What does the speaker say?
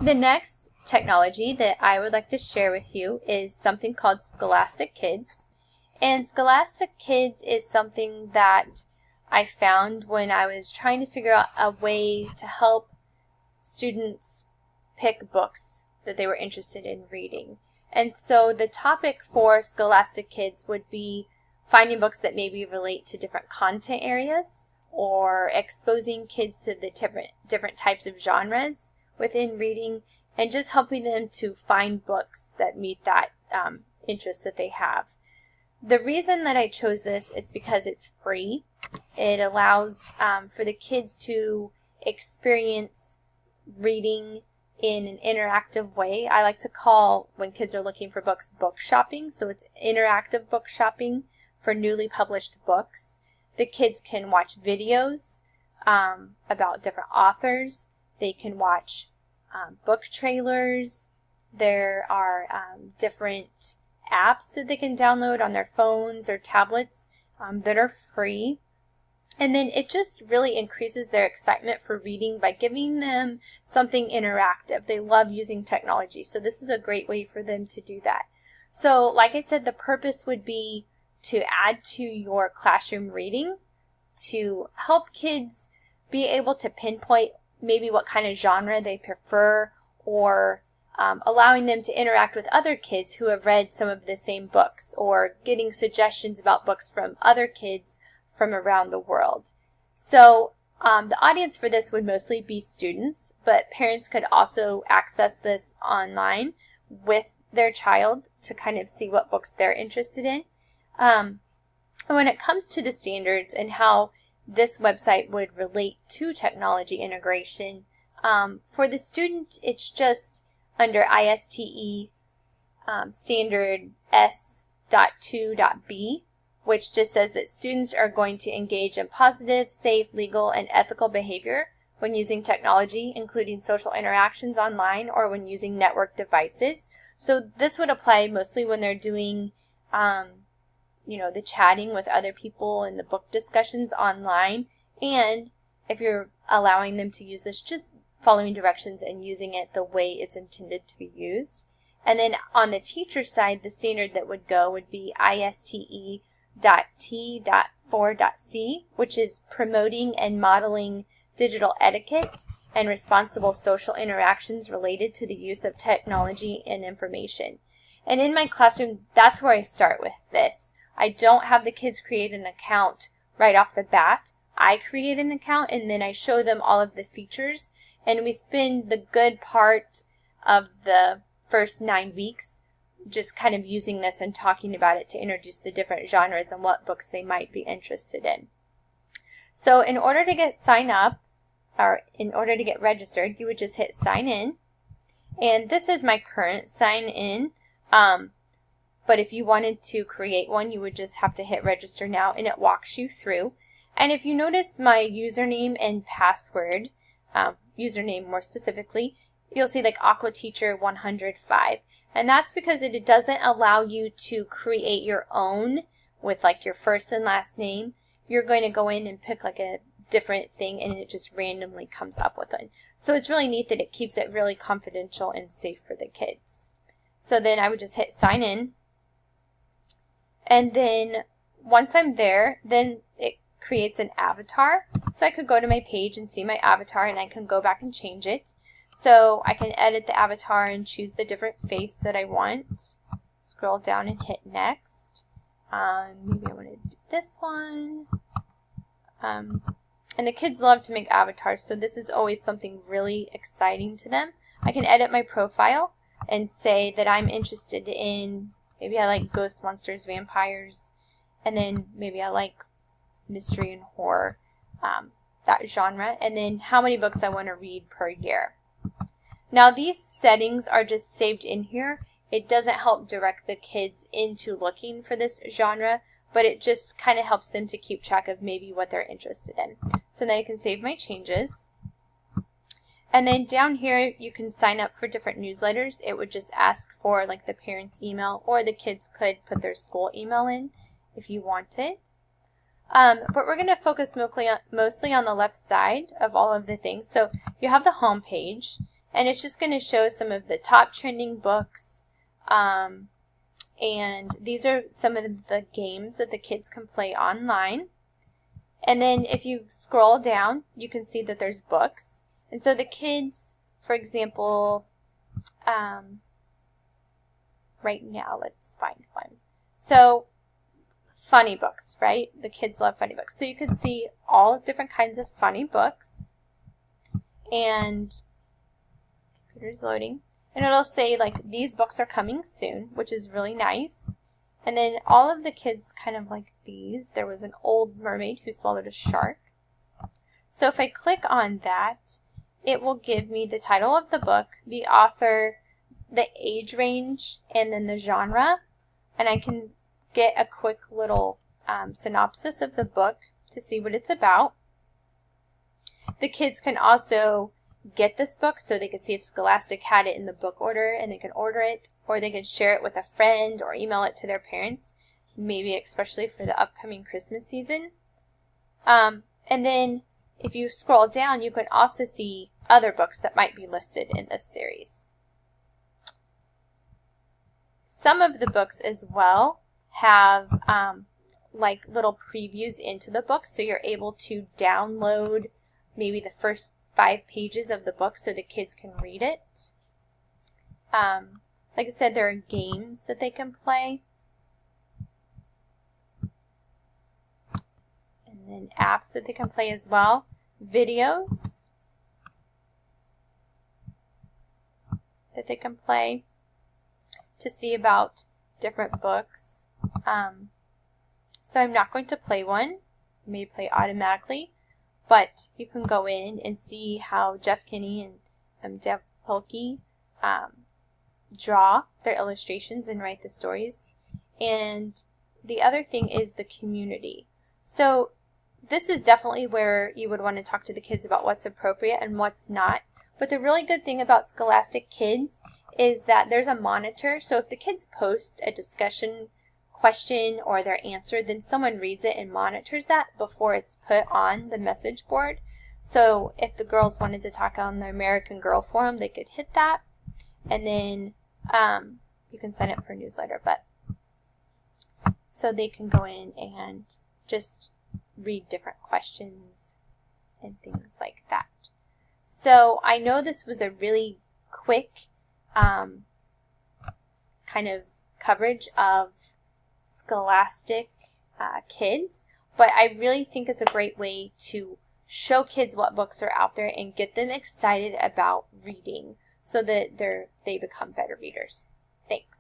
The next technology that I would like to share with you is something called ScholasticKids. And ScholasticKids is something that I found when I was trying to figure out a way to help students pick books that they were interested in reading. And so the topic for ScholasticKids would be finding books that maybe relate to different content areas, or exposing kids to the different types of genres within reading, and just helping them to find books that meet that interest that they have. The reason that I chose this is because it's free. It allows for the kids to experience reading in an interactive way. I like to call, when kids are looking for books, book shopping. So it's interactive book shopping for newly published books. The kids can watch videos about different authors. They can watch book trailers. There are different apps that they can download on their phones or tablets that are free. And then it just really increases their excitement for reading by giving them something interactive. They love using technology, so this is a great way for them to do that. So like I said, the purpose would be to add to your classroom reading, to help kids be able to pinpoint maybe what kind of genre they prefer, or allowing them to interact with other kids who have read some of the same books, or getting suggestions about books from other kids from around the world. So the audience for this would mostly be students, but parents could also access this online with their child to kind of see what books they're interested in. And when it comes to the standards and how this website would relate to technology integration, for the student, it's just under ISTE standard S.2.B, which just says that students are going to engage in positive, safe, legal, and ethical behavior when using technology, including social interactions online or when using network devices. So this would apply mostly when they're doing the chatting with other people and the book discussions online, and if you're allowing them to use this, just following directions and using it the way it's intended to be used. And then on the teacher side, the standard that would go would be ISTE.T.4.C, which is promoting and modeling digital etiquette and responsible social interactions related to the use of technology and information. And in my classroom, that's where I start with this. I don't have the kids create an account right off the bat. I create an account and then I show them all of the features, and we spend the good part of the first 9 weeks just kind of using this and talking about it to introduce the different genres and what books they might be interested in. So in order to get signed up, or in order to get registered, you would just hit sign in. And this is my current sign in. But if you wanted to create one, you would just have to hit register now, and it walks you through. And if you notice my username and password, username more specifically, you'll see like AquaTeacher105. And that's because it doesn't allow you to create your own with like your first and last name. You're going to go in and pick like a different thing, and it just randomly comes up with it. So it's really neat that it keeps it really confidential and safe for the kids. So then I would just hit sign in. And then once I'm there, then it creates an avatar. So I could go to my page and see my avatar, and I can go back and change it. So I can edit the avatar and choose the different face that I want. Scroll down and hit next. Maybe I want to do this one. And the kids love to make avatars, so this is always something really exciting to them. I can edit my profile and say that I'm interested in, maybe I like ghosts, monsters, vampires, and then maybe I like mystery and horror, that genre, and then how many books I want to read per year. Now these settings are just saved in here. It doesn't help direct the kids into looking for this genre, but it just kind of helps them to keep track of maybe what they're interested in. So then I can save my changes. And then down here you can sign up for different newsletters. It would just ask for like the parent's email, or the kids could put their school email in if you wanted. But we're going to focus mostly on the left side of all of the things. So you have the home page, And it's just going to show some of the top trending books. And these are some of the games that the kids can play online. And then if you scroll down, you can see that there's books. And so the kids, for example, right now, let's find one. So funny books, right? The kids love funny books. So you can see all different kinds of funny books. And computer's loading. And it'll say, like, these books are coming soon, which is really nice. And then all of the kids kind of like these. There was an old mermaid who swallowed a shark. So if I click on that, it will give me the title of the book, the author, the age range, and then the genre. And I can get a quick little synopsis of the book to see what it's about. The kids can also get this book so they can see if Scholastic had it in the book order and they can order it, or they can share it with a friend or email it to their parents, maybe especially for the upcoming Christmas season. And then if you scroll down, you can also see other books that might be listed in this series. Some of the books as well have like little previews into the book, so you're able to download maybe the first 5 pages of the book so the kids can read it. Like I said, there are games that they can play. And then apps that they can play as well. Videos that they can play to see about different books. So I'm not going to play one. It may play automatically. But you can go in and see how Jeff Kinney and Deb Pilkey draw their illustrations and write the stories. And the other thing is the community. So this is definitely where you would want to talk to the kids about what's appropriate and what's not. But the really good thing about Scholastic Kids is that there's a monitor. So if the kids post a discussion question or their answer, then someone reads it and monitors that before it's put on the message board. So if the girls wanted to talk on the American Girl Forum, they could hit that, and then you can sign up for a newsletter, but so they can go in and just read different questions and things like that. So I know this was a really quick kind of coverage of Scholastic Kids, but I really think it's a great way to show kids what books are out there and get them excited about reading so that they become better readers. Thanks.